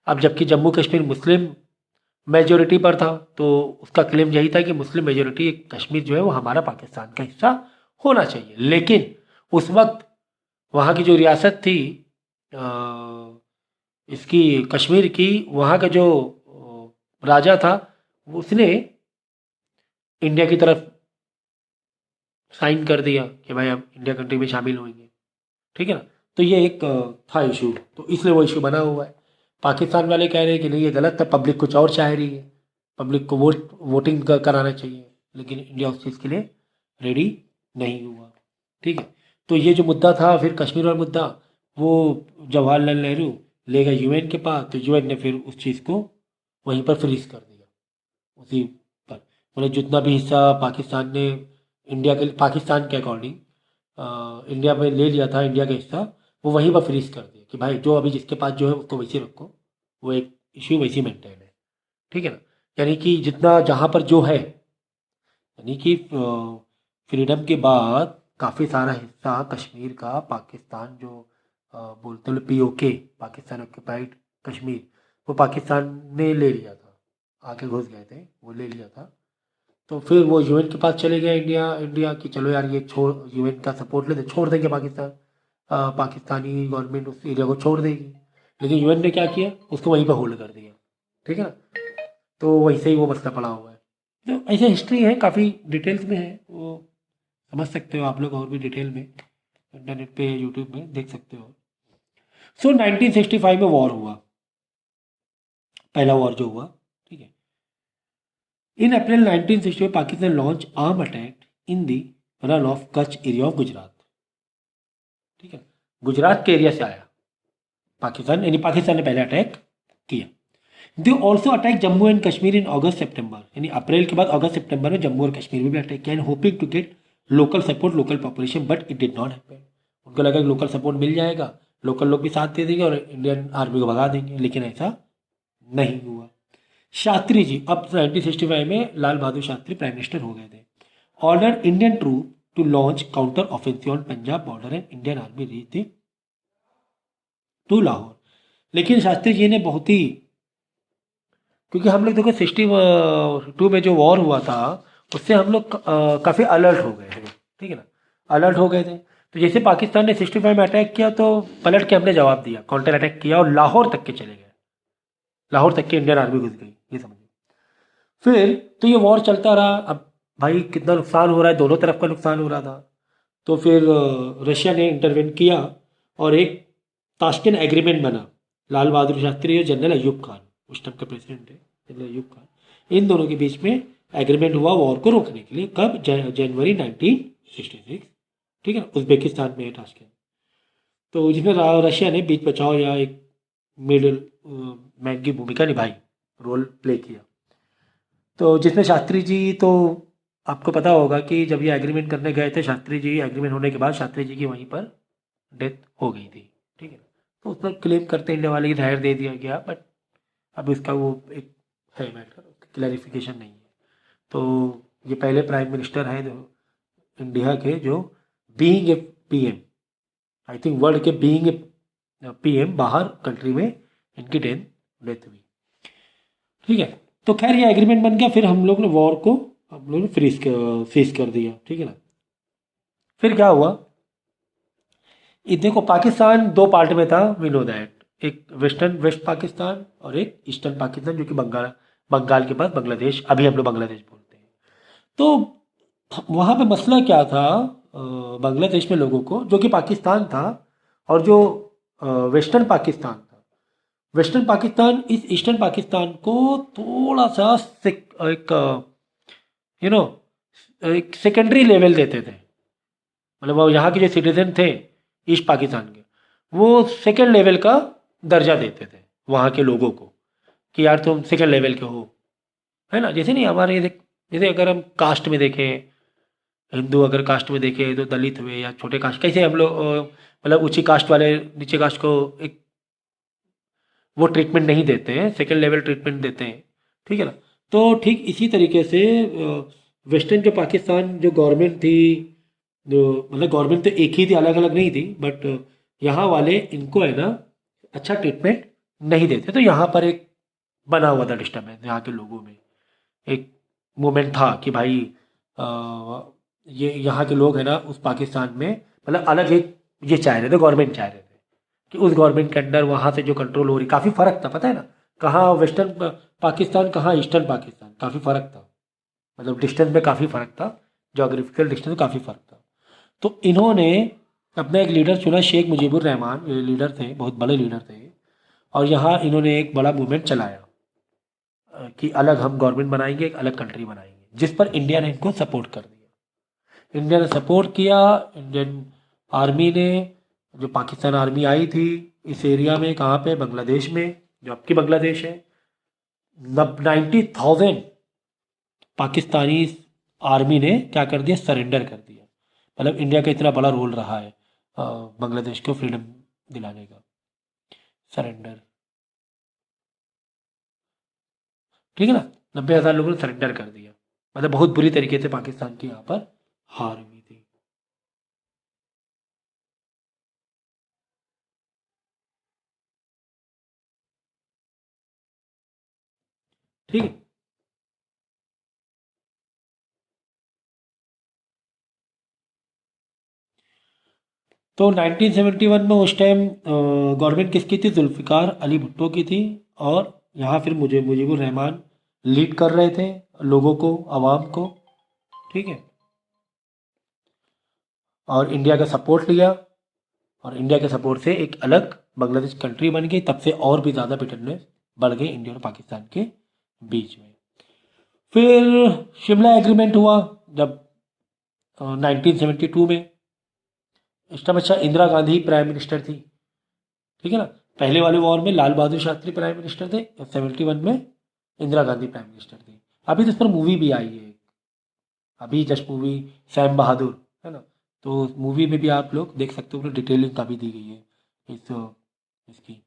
अब जबकि जम्मू कश्मीर मुस्लिम मेजोरिटी पर था, तो उसका क्लेम यही था कि मुस्लिम मेजोरिटी कश्मीर जो है वो हमारा पाकिस्तान का हिस्सा होना चाहिए। लेकिन उस वक्त वहाँ की जो रियासत थी इसकी कश्मीर की, वहाँ का जो राजा था उसने इंडिया की तरफ साइन कर दिया कि भाई हम इंडिया कंट्री में शामिल होंगे। ठीक है ना, तो ये एक था इशू, तो इसलिए वो इशू बना हुआ है। पाकिस्तान वाले कह रहे हैं कि नहीं ये गलत है, पब्लिक कुछ और चाह रही है, पब्लिक को वोटिंग कराना चाहिए, लेकिन इंडिया उस चीज़ के लिए रेडी नहीं हुआ। ठीक है, तो ये जो मुद्दा था फिर कश्मीर वाला मुद्दा, वो जवाहरलाल नेहरू ले गए यूएन के पास, तो यूएन ने फिर उस चीज़ को वहीं पर फ्रीज कर दिया उसी पर। मतलब जितना भी हिस्सा पाकिस्तान ने इंडिया के, पाकिस्तान के अकॉर्डिंग इंडिया में ले लिया था, इंडिया का हिस्सा, वो वहीं पर फ्रीज कर दिया कि भाई जो अभी जिसके पास जो है उसको वैसे रखो, वो एक इश्यू वैसे मेंटेन है, ठीक है ना। यानी कि जितना जहाँ पर जो है, यानी कि फ्रीडम के बाद काफ़ी सारा हिस्सा कश्मीर का पाकिस्तान जो बोलते हैं पीओके, पाकिस्तान ऑक्यूपाइड कश्मीर, वो पाकिस्तान ने ले लिया था, आके घुस गए थे, वो ले लिया था। तो फिर वो यूएन के पास चले गए, इंडिया इंडिया कि चलो यार ये छोड़, यूएन का सपोर्ट लेते, छोड़ देंगे पाकिस्तान, पाकिस्तानी गवर्नमेंट उस एरिया को छोड़ देगी, लेकिन यूएन ने क्या किया, उसको वहीं पर होल्ड कर दिया, ठीक है ना। तो वैसे ही वो मसला पड़ा हुआ है। तो ऐसे हिस्ट्री है, काफ़ी डिटेल्स में है, वो समझ सकते हो आप लोग, और भी डिटेल में इंटरनेट पे यूट्यूब में देख सकते हो। सो 1965 में वॉर हुआ, पहला वॉर जो हुआ, ठीक है। इन अप्रैल 1965 Pakistan launch arm attack in the run of Kutch area of Gujarat, ठीक है। गुजरात के एरिया से आया पाकिस्तान, यानी पाकिस्तान ने पहले अटैक किया। They also attack Jammu and Kashmir in August September, यानी अप्रैल के बाद अगस्त सितंबर में जम्मू और कश्मीर में भी अटैक किया, and hoping to get local support, local population, but it did not happen. उनको लगा कि लोकल सपोर्ट मिल जाएगा, लोकल लोग भी साथ दे देंगे और इंडियन आर्मी को भगा देंगे, लेकिन ऐसा नहीं हुआ। शास्त्री जी, अब 1965 में लाल बहादुर शास्त्री प्राइम मिनिस्टर हो गए थे, order Indian troop to launch counter offensive on Punjab border and Indian army reach थी टू लाहौर। लेकिन शास्त्री जी ने बहुत ही, क्योंकि हम लोग देखो 62 में जो वॉर हुआ था उससे हम लोग काफ़ी अलर्ट हो गए थे, ठीक है ना, अलर्ट हो गए थे। तो जैसे पाकिस्तान ने 65 में अटैक किया तो पलट के हमने जवाब दिया, काउंटर अटैक किया और लाहौर तक के चले गए, लाहौर तक की इंडियन आर्मी घुस गई, ये समझिए। फिर तो ये वॉर चलता रहा, अब भाई कितना नुकसान हो रहा है, दोनों तरफ का नुकसान हो रहा था। तो फिर रशिया ने इंटरवेन किया और एक ताशकंद एग्रीमेंट बना, लाल बहादुर शास्त्री और जनरल अयूब खान, उस टाइम के प्रेसिडेंट थे जनरल अयूब खान, इन दोनों के बीच में एग्रीमेंट हुआ वॉर को रोकने के लिए। कब? जनवरी 1966, ठीक है, उज्बेकिस्तान में है ताशकंद। तो जिसमें रशिया ने बीच बचाओ या एक मिडिल मैन की भूमिका निभाई, रोल प्ले किया। तो जिसमें शास्त्री जी, तो आपको पता होगा कि जब ये एग्रीमेंट करने गए थे शास्त्री जी, एग्रीमेंट होने के बाद शास्त्री जी की वहीं पर डेथ हो गई थी, ठीक है। तो उस पर क्लेम करते इंडिया वाले की धैर्य दे दिया गया, बट अब इसका वो एक है मैटर, क्लैरिफिकेशन नहीं है। तो ये पहले प्राइम मिनिस्टर हैं इंडिया के जो being A PM, I think world के बीइंग ए पीएम बाहर कंट्री में इनकी डेथ हुई, ठीक है। तो खैर ये एग्रीमेंट बन गया, फिर हम लोग ने वॉर को हम लोग ने फ्रीज कर दिया, ठीक है ना। फिर क्या हुआ, ये देखो पाकिस्तान दो पार्ट में था, वी नो दैट, एक वेस्ट पाकिस्तान और एक ईस्टर्न पाकिस्तान, जो कि बंगाल के बाद बांग्लादेश, अभी हम लोग बांग्लादेश बोलते हैं। तो वहाँ पे मसला क्या था, बांग्लादेश में लोगों को, जो कि पाकिस्तान था, और जो वेस्टर्न पाकिस्तान था, वेस्टर्न पाकिस्तान इस ईस्टर्न पाकिस्तान को थोड़ा सा एक यू नो एक सेकेंडरी लेवल देते थे, मतलब वो यहाँ के जो सिटीजन थे ईस्ट पाकिस्तान के, वो सेकेंड लेवल का दर्जा देते थे वहाँ के लोगों को, कि यार तुम सेकेंड लेवल के हो, है ना। जैसे नहीं हमारे ये जैसे अगर हम कास्ट में देखें, हिंदू अगर कास्ट में देखें तो दलित हुए या छोटे कास्ट, कैसे हम लोग मतलब ऊंची कास्ट वाले नीचे कास्ट को एक वो ट्रीटमेंट नहीं देते हैं, सेकेंड लेवल ट्रीटमेंट देते हैं, ठीक है ना। तो ठीक इसी तरीके से वेस्टर्न जो पाकिस्तान जो गवर्नमेंट थी, जो मतलब गवर्नमेंट तो एक ही थी, अलग अलग नहीं थी, बट यहाँ वाले इनको है ना अच्छा ट्रीटमेंट नहीं देते। तो यहाँ पर एक बना हुआ था डिस्टर्बेंस, यहाँ के लोगों में एक मोमेंट था कि भाई ये यहाँ के लोग है ना उस पाकिस्तान में मतलब अलग एक ये चाह रहे थे, गवर्नमेंट चाह रहे थे कि उस गवर्नमेंट के अंडर वहाँ से जो कंट्रोल हो रही, काफ़ी फ़र्क था, पता है ना, कहाँ वेस्टर्न पाकिस्तान कहाँ ईस्टर्न पाकिस्तान, काफ़ी फ़र्क था, मतलब डिस्टेंस में काफ़ी फ़र्क था, जोग्राफिकल डिस्टेंस में काफ़ी फ़र्क था। तो इन्होंने अपना एक लीडर चुना, शेख मुजीबुर रहमान, ये लीडर थे, बहुत बड़े लीडर थे, और यहाँ इन्होंने एक बड़ा मूवमेंट चलाया कि अलग हम गवर्नमेंट बनाएंगे, एक अलग कंट्री बनाएंगे, जिस पर इंडिया ने इनको सपोर्ट कर दिया। इंडिया ने सपोर्ट किया, इंडियन आर्मी ने, जो पाकिस्तान आर्मी आई थी इस एरिया में, कहाँ पे, बांग्लादेश में, जो अब की बांग्लादेश है, 90,000 पाकिस्तानी आर्मी ने क्या कर दिया, सरेंडर कर दिया। मतलब इंडिया का इतना बड़ा रोल रहा है बांग्लादेश को फ्रीडम दिलाने का। सरेंडर, ठीक है ना, 90,000 लोगों ने सरेंडर कर दिया, मतलब बहुत बुरी तरीके से पाकिस्तान की यहाँ पर हार हुई थी। ठीक है। तो 1971 में उस टाइम गवर्नमेंट किसकी थी? जुल्फ़िकार अली भुट्टो की थी। और यहाँ फिर मुजीबुर रहमान लीड कर रहे थे लोगों को, आवाम को। ठीक है। और इंडिया का सपोर्ट लिया, और इंडिया के सपोर्ट से एक अलग बांग्लादेश कंट्री बन गई। तब से और भी ज़्यादा बिटरनेस बढ़ गई इंडिया और पाकिस्तान के बीच में। फिर शिमला एग्रीमेंट हुआ जब 1972 में। इस टाइम अच्छा इंदिरा गांधी प्राइम मिनिस्टर थी। ठीक है ना, पहले वाले वॉर में लाल बहादुर शास्त्री प्राइम मिनिस्टर थे, 71 में इंदिरा गांधी प्राइम मिनिस्टर थी। अभी तो इस पर मूवी भी आई है, अभी जस्ट मूवी, सैम बहादुर, है ना। तो मूवी में भी आप लोग देख सकते हो, डिटेलिंग काफ़ी दी गई है इस इसकी।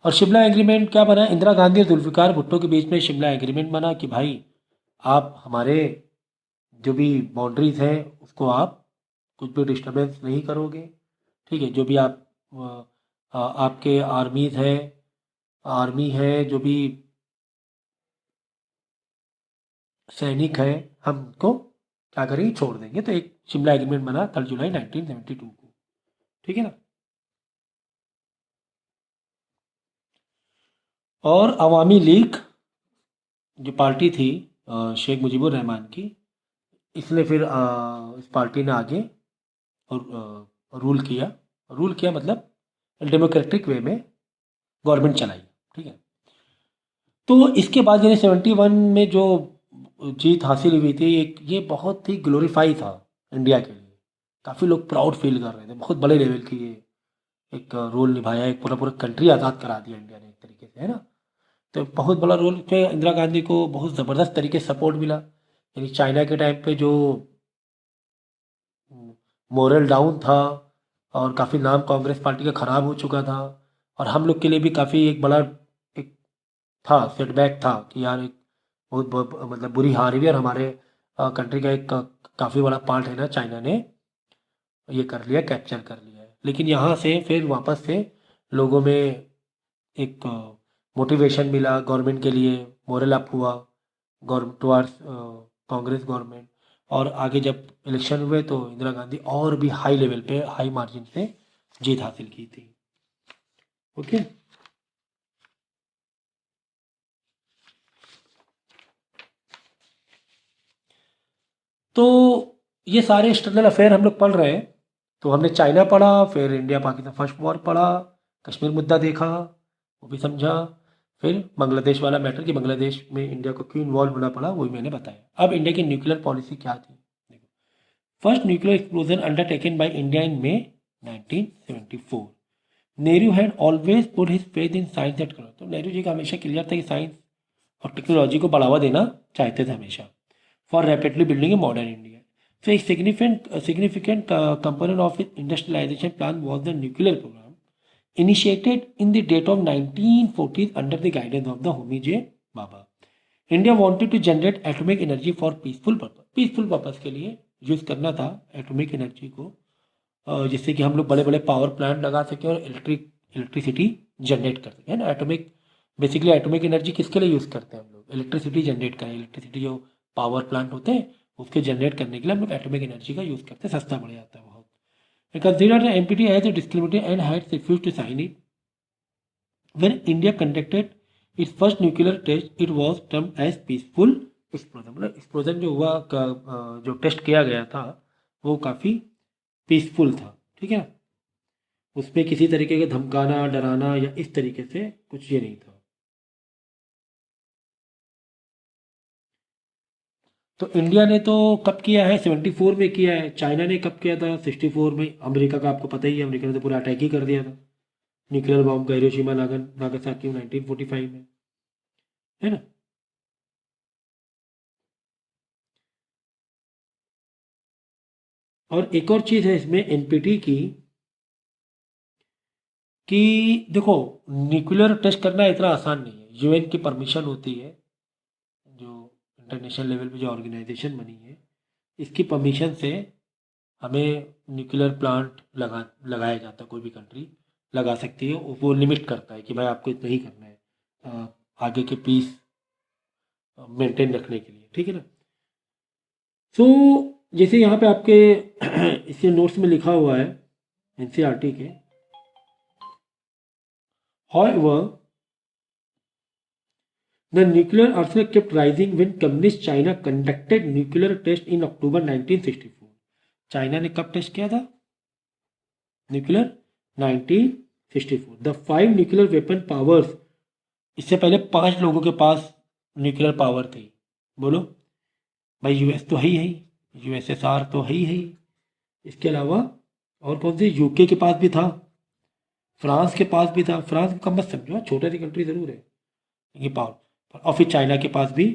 और शिमला एग्रीमेंट क्या बना? इंदिरा गांधी और जुल्फ़िकार भुट्टो के बीच में शिमला एग्रीमेंट बना कि भाई आप हमारे जो भी बाउंड्रीज हैं उसको आप कुछ भी डिस्टर्बेंस नहीं करोगे। ठीक है, जो भी आप आपके आर्मीज है, आर्मी है, जो भी सैनिक है, हम उनको क्या करेंगे? छोड़ देंगे। तो एक शिमला एग्रीमेंट बना 3 जुलाई 1972 को। ठीक है ना। और अवामी लीग जो पार्टी थी शेख मुजीबुर रहमान की, इसने फिर इस पार्टी ने आगे और रूल किया। रूल किया मतलब डेमोक्रेटिक वे में गवर्नमेंट चलाई। ठीक है। तो इसके बाद यानी 71 में जो जीत हासिल हुई थी, एक ये बहुत ही ग्लोरीफाई था इंडिया के लिए। काफ़ी लोग प्राउड फील कर रहे थे, बहुत बड़े लेवल की ये एक रोल निभाया, एक पूरा पूरा कंट्री आज़ाद करा दिया इंडिया ने एक तरीके से, है ना। तो बहुत बड़ा रोल पे इंदिरा गांधी को बहुत ज़बरदस्त तरीके से सपोर्ट मिला। यानी चाइना के टाइम पे जो मोरल डाउन था और काफ़ी नाम कांग्रेस पार्टी का ख़राब हो चुका था, और हम लोग के लिए भी काफ़ी एक बड़ा एक था, सेटबैक था कि यार एक मतलब बुरी हार हुई, और हमारे कंट्री का एक काफ़ी बड़ा पार्ट है ना, चाइना ने ये कर लिया, कैप्चर कर लिया है। लेकिन यहाँ से फिर वापस से लोगों में एक मोटिवेशन मिला गवर्नमेंट के लिए, मोरल अप हुआ गवर्नमेंट टुवार्ड्स कांग्रेस गवर्नमेंट। और आगे जब इलेक्शन हुए तो इंदिरा गांधी और भी हाई लेवल पे, हाई मार्जिन से जीत हासिल की थी। ओके। तो ये सारे एक्सटर्नल अफेयर हम लोग पढ़ रहे हैं। तो हमने चाइना पढ़ा, फिर इंडिया पाकिस्तान फर्स्ट वॉर पढ़ा, कश्मीर मुद्दा देखा, वो भी समझा। फिर बांग्लादेश वाला मैटर कि बांग्लादेश में इंडिया को क्यों इन्वॉल्व होना पड़ा, वो भी मैंने बताया। अब इंडिया की न्यूक्लियर पॉलिसी क्या थी, देखो। First nuclear explosion undertaken by India in may 1974। Nehru had always put his faith in science and technology. तो नेहरू जी का हमेशा क्लियर था कि साइंस और टेक्नोलॉजी को बढ़ावा देना चाहते थे हमेशा, for rapidly building a modern India. So a significant component of its industrialization plan was the nuclear program, initiated in the date of 1940s under the guidance of the Homi J. Bhabha. India wanted to generate atomic energy for peaceful purpose. Peaceful purpose के लिए use करना था atomic energy को, जिससे कि हम लोग बड़े बड़े पावर प्लांट लगा सकें और इलेक्ट्रिसिटी जनरेट कर सकें, है ना। एटॉमिक, बेसिकली एटॉमिक एनर्जी किसके लिए यूज़ करते हैं हम लोग? इलेक्ट्रिसिटी जनरेट करें। इलेक्ट्रिसिटी जो पावर प्लांट होते हैं उसके जनरेट करने के लिए हम लोग एटॉमिक एनर्जी का यूज़ करते हैं, सस्ता पड़ जाता है बहुत। Consider the NPT as a discriminated and had refuse to sign it. When India conducted its first nuclear test it was termed as peaceful explosion. मतलब एक्सप्लोजन जो हुआ जो टेस्ट किया गया था वो काफ़ी पीसफुल था। ठीक है, उसमें किसी तरीके का धमकाना, डराना या इस तरीके से कुछ ये नहीं था। तो इंडिया ने तो कब किया है? 74 में किया है। चाइना ने कब किया था? 64 में। अमेरिका का आपको पता ही है, अमेरिका ने तो पूरा अटैक ही कर दिया था, न्यूक्लियर बॉम्ब का, हिरोशिमा नागासाकी में 1945 में, है ना। और एक और चीज़ है इसमें एनपीटी की, कि देखो न्यूक्लियर टेस्ट करना इतना आसान नहीं है। यूएन की परमिशन होती है, जो इंटरनेशनल लेवल पे जो ऑर्गेनाइजेशन बनी है, इसकी परमिशन से हमें न्यूक्लियर प्लांट लगाया जाता है। कोई भी कंट्री लगा सकती है, वो लिमिट करता है कि भाई आपको इतना ही करना है आगे के पीस मेंटेन रखने के लिए, ठीक है ना। सो जैसे यहाँ पे आपके इसके नोट्स में लिखा हुआ है एनसीईआरटी के, however the nuclear arsenal kept rising when communist China conducted nuclear test in October 1964। China ने कब टेस्ट किया था nuclear? 1964। The 5 nuclear weapon powers, इससे पहले 5 लोगों के पास न्यूक्लियर पावर थी। बोलो भाई, यूएस तो है ही, यूएसएसआर तो है ही, इसके अलावा और कौन से? यूके के पास भी था, फ्रांस के पास भी था। फ्रांस को कम मत समझो, छोटा सी कंट्री जरूर है ये पावर। और फिर चाइना के पास भी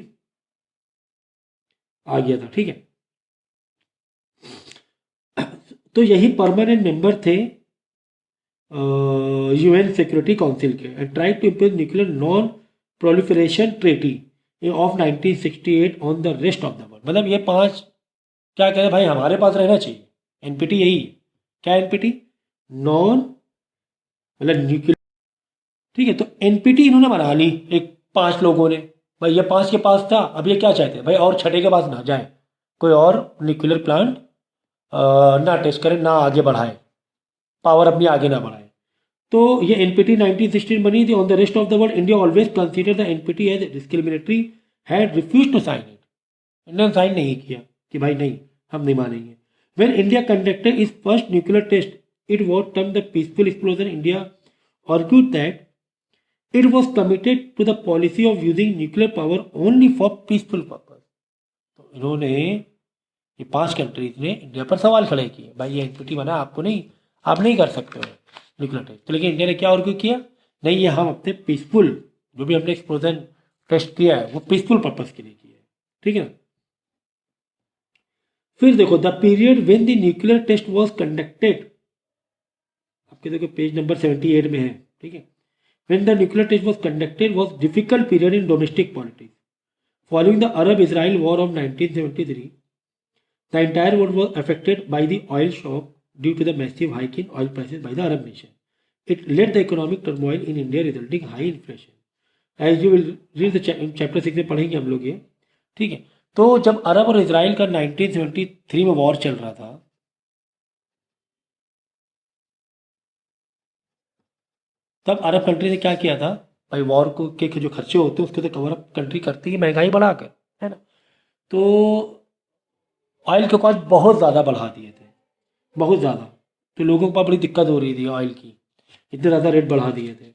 आ गया था, ठीक है। तो यही परमानेंट मेंबर थे यूएन सिक्योरिटी काउंसिल के, and try to impose nuclear non proliferation treaty of 1968 on the rest of the world. मतलब ये 5 क्या कह रहे भाई, हमारे पास रहना चाहिए। एनपीटी यही है। क्या एनपीटी? नॉन मतलब न्यूक्लियर, ठीक है। तो एनपीटी इन्होंने बना ली एक 5 लोगों ने। भाई ये 5 के पास था, अब ये क्या चाहते हैं भाई, और छठे के पास ना जाए, कोई और न्यूक्लियर प्लांट ना टेस्ट करे, ना आगे बढ़ाए, पावर अपनी आगे ना बढ़ाए। तो ये एनपीटी 1916 बनी थी। On the rest of the world India always consider the NPT as discriminatory, had refuse to sign it. India ने साइन नहीं किया कि भाई नहीं, हम नहीं मानेंगे। When India conducted is first nuclear test, it was termed the peaceful explosion. India argued that it was committed to the policy of using nuclear power only for peaceful purpose। तो इन्होंने, ये 5 कंट्रीज ने India पर सवाल खड़े किए, भाई ये एनपीटी बना, आपको नहीं, आप नहीं कर सकते हो न्यूक्लियर टेस्ट। तो लेकिन इंडिया ने क्या आर्ग्यू किया, नहीं ये हम अपने पीसफुल, जो भी हमने एक्सप्लोजन टेस्ट किया है वो पीसफुल पर्पज के लिए किया है, ठीक है ना। फिर देखो the period when the nuclear test was conducted, आपके देखो पेज नंबर 78 में है, ठीक है। When the nuclear test was conducted was difficult period in domestic politics. Following the Arab-Israel War of 1973, the entire world was affected by the oil shock due to the massive hike in oil prices by the Arab nation. It led the economic turmoil in India, resulting high inflation. As you will read the chapter 6 में पढ़ेंगे हम लोग ये, ठीक है। तो जब अरब और इसराइल का 1973 में वॉर चल रहा था, तब अरब कंट्री ने क्या किया था भाई, वॉर को के जो खर्चे होते हैं उसके तो कवर अप कंट्री करती है महंगाई बढ़ाकर, है ना। तो ऑयल के कॉस्ट बहुत ज़्यादा बढ़ा दिए थे, बहुत ज़्यादा। तो लोगों को बड़ी दिक्कत हो रही थी ऑयल की, इतने ज़्यादा रेट बढ़ा दिए थे।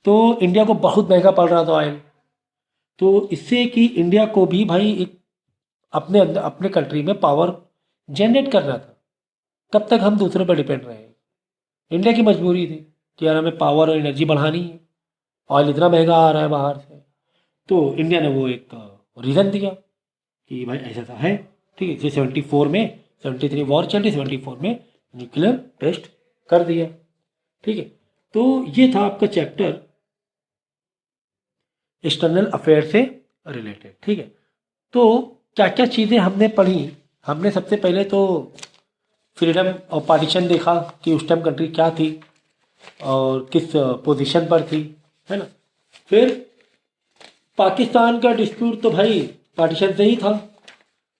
तो इंडिया को बहुत महंगा पड़ रहा था ऑयल। तो इससे कि इंडिया को भी भाई एक अपने अंदर अपने कंट्री में पावर जनरेट करना था। कब तक हम दूसरों पर डिपेंड रहे? इंडिया की मजबूरी थी कि यार हमें पावर और एनर्जी बढ़ानी है, ऑयल इतना महंगा आ रहा है बाहर से। तो इंडिया ने वो एक रीज़न दिया कि भाई ऐसा सा है, ठीक है। जैसे 74 में, 73 वॉर चल रही, 74 में न्यूक्लियर टेस्ट कर दिया, ठीक है। तो ये था आपका चैप्टर एक्सटर्नल अफेयर से रिलेटेड, ठीक है। तो क्या क्या चीज़ें हमने पढ़ी, हमने सबसे पहले तो फ्रीडम और पार्टीशन देखा कि उस टाइम कंट्री क्या थी और किस पोजीशन पर थी, है ना। फिर पाकिस्तान का डिस्प्यूट तो भाई पार्टीशन से ही था,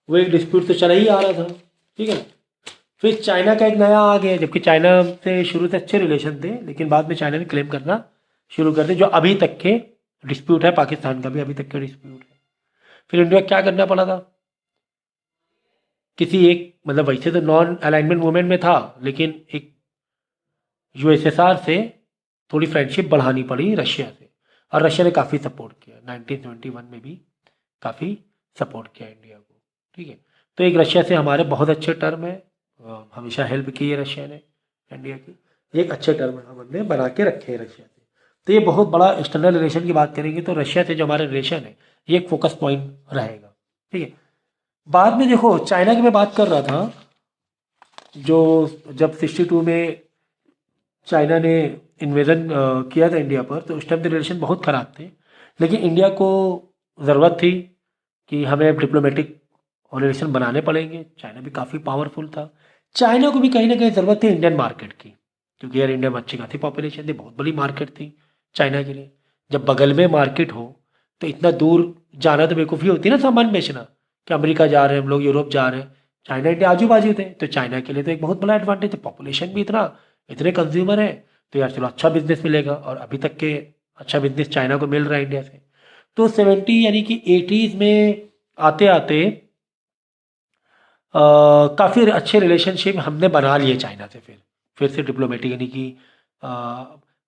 वो एक डिस्प्यूट तो चला ही आ रहा था, ठीक है ना। फिर चाइना का एक नया आ गया, जबकि चाइना से शुरू से अच्छे रिलेशन थे, लेकिन बाद में चाइना ने क्लेम करना शुरू कर दिया, जो अभी तक के डिस्प्यूट है, पाकिस्तान का भी अभी तक का डिस्प्यूट है। फिर इंडिया क्या करना पड़ा था, किसी एक मतलब वैसे तो नॉन अलाइनमेंट मूवमेंट में था, लेकिन एक यूएसएसआर से थोड़ी फ्रेंडशिप बढ़ानी पड़ी रशिया से, और रशिया ने काफ़ी सपोर्ट किया 1971 में भी, काफ़ी सपोर्ट किया इंडिया को, ठीक है। तो एक रशिया से हमारे बहुत अच्छे टर्म है, हमेशा हेल्प की है रशिया ने इंडिया की, एक अच्छे टर्म हमने बना के रखे हैं रशिया से। तो ये बहुत बड़ा एक्सटर्नल रिलेशन की बात करेंगे तो रशिया से जो हमारा रिलेशन है ये एक फोकस पॉइंट रहेगा, ठीक है। बाद में देखो चाइना की मैं बात कर रहा था, जो जब 62 में चाइना ने इन्वेजन किया था इंडिया पर, तो उस टाइम के रिलेशन बहुत ख़राब थे, लेकिन इंडिया को ज़रूरत थी कि हमें अब डिप्लोमेटिक रिलेशन बनाने पड़ेंगे। चाइना भी काफ़ी पावरफुल था, चाइना को भी कहीं ना कहीं ज़रूरत थी इंडियन मार्केट की, क्योंकि यार इंडिया में अच्छी खासी पॉपुलेशन थी, बहुत बड़ी मार्केट थी चाइना के लिए। जब बगल में मार्केट हो तो इतना दूर जाना तो बेवकूफ़ी होती है ना सामान बेचना, कि अमेरिका जा रहे हैं हम लोग, यूरोप जा रहे हैं, चाइना इंडिया आजू बाजू थे, तो चाइना के लिए तो एक बहुत बड़ा एडवांटेज है, पॉपुलेशन भी इतना, इतने कंज्यूमर है, तो यार चलो अच्छा बिजनेस मिलेगा। और अभी तक के अच्छा बिजनेस चाइना को मिल रहा है इंडिया से। तो 70 यानी कि 80s में आते आते काफ़ी अच्छे रिलेशनशिप हमने बना लिए चाइना से। फिर से डिप्लोमेटिक, यानी कि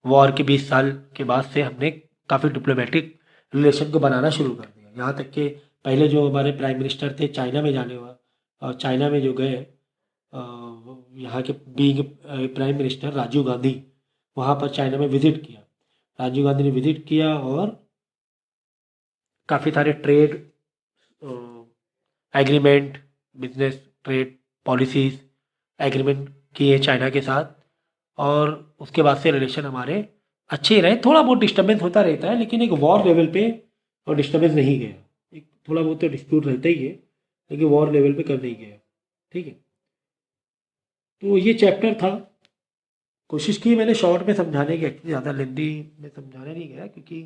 वॉर के 20 साल के बाद से हमने काफ़ी डिप्लोमेटिक रिलेशन को बनाना शुरू कर दिया। यहाँ तक कि पहले जो हमारे प्राइम मिनिस्टर थे चाइना में जाने हुआ, और चाइना में जो गए, यहाँ के being prime minister Rajiv Gandhi, वहाँ पर चाइना में विजिट किया, राजीव गांधी ने विजिट किया, और काफ़ी सारे trade agreement, business trade policies agreement किए चाइना के साथ। और उसके बाद से रिलेशन हमारे अच्छे ही रहे। थोड़ा बहुत डिस्टर्बेंस होता रहता है, लेकिन एक वॉर लेवल पे और डिस्टर्बेंस नहीं गया। एक थोड़ा बहुत तो डिस्प्यूट रहता ही है, लेकिन वॉर लेवल पे कर नहीं गया। ठीक है, तो ये चैप्टर था। कोशिश की मैंने शॉर्ट में समझाने की, ज़्यादा लेंदी में समझाने नहीं गया, क्योंकि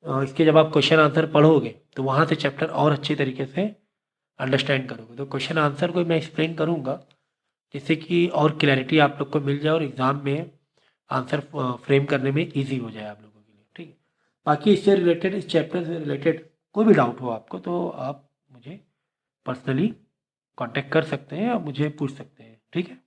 इसके जब आप क्वेश्चन आंसर पढ़ोगे तो वहाँ से चैप्टर और अच्छे तरीके से अंडरस्टैंड करोगे। तो क्वेश्चन आंसर को मैं एक्सप्लेन करूँगा, जिससे कि और क्लैरिटी आप लोग को मिल जाए और एग्ज़ाम में आंसर फ्रेम करने में इजी हो जाए आप लोगों के लिए। ठीक है, बाकी इससे रिलेटेड, इस चैप्टर से रिलेटेड कोई भी डाउट हो आपको, तो आप मुझे पर्सनली कांटेक्ट कर सकते हैं, आप मुझे पूछ सकते हैं। ठीक है।